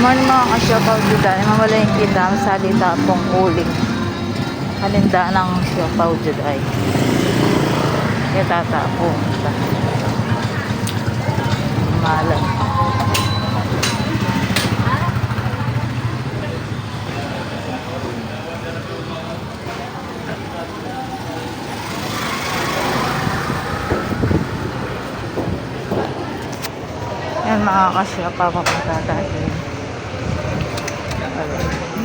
Morning mga kasyopaw juday. Mamalayin kita ang salita pong uling. Halinda ng syopaw juday. Kaya tatapong kita. Malam. Yan mga kasyopaw papunta tayo.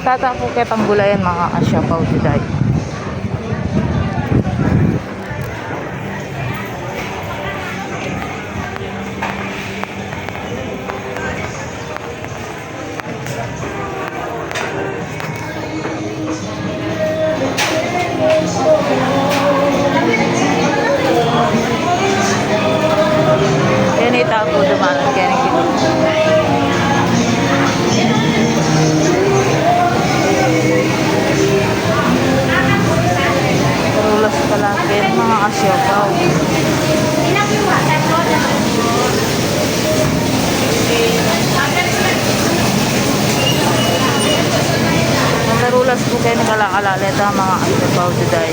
Tatapo kitang gulayan mga kasyopaw juday. Yan itapo dumanan kaya ng kilo. Rulas pala kaya mga kasyopaw. Nagarulas po kayo nagalakalala mga kasyopaw today.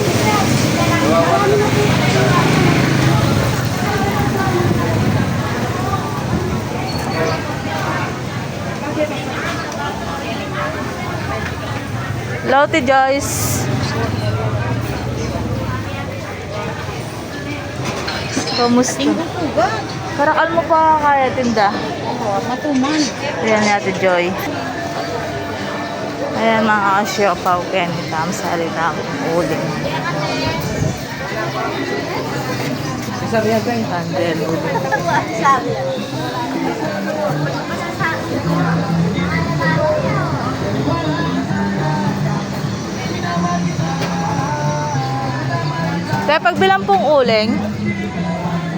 Hello, T. Joyce. Kamusta? Karakal mo pa kaya tinda? Oo, matuman. Ayan ni Ate Joy. Ayan mga kasyopaw kaya ni Tam salita ang uling. Andel uling. Kaya pagbilang pong uling,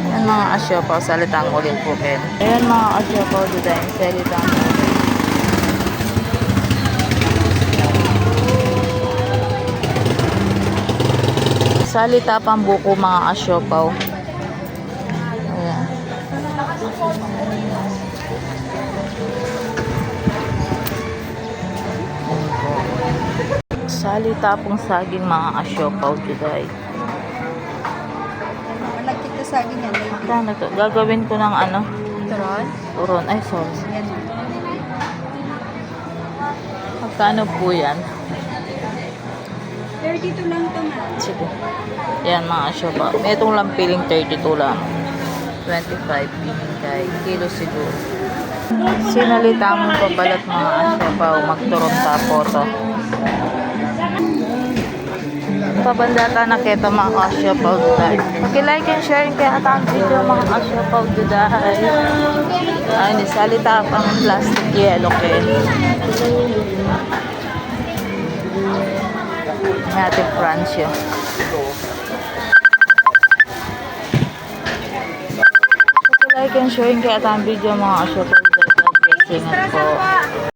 ayan mga kasyopaw, salitang uling po kayo. Ayan mga kasyopaw, dito yung salitang uling. Salita pang buko mga kasyopaw. Ayan. Salita pong saging mga kasyopaw today. Malagkit na saging yan. Magkano to? Gagawin ko ng ano? Turon? Turon. Ay, sorry. Yan. Magkano po yan? 32 lang ito nga. Sige. Yan mga kasyopaw. May itong lampiling 32 lang. 25 kay kilo siguro. Sinalita mo pabalat mga kasyopaw. Magturon sa photo. Pabandata na keto mga kasyopaw today. Pag-like and share kaya atang video mga kasyopaw today. Ay, nisalita pang plastic yellow ken. Ate Francio. Pag-like and share kaya atang video mga kasyopaw today. God bless po.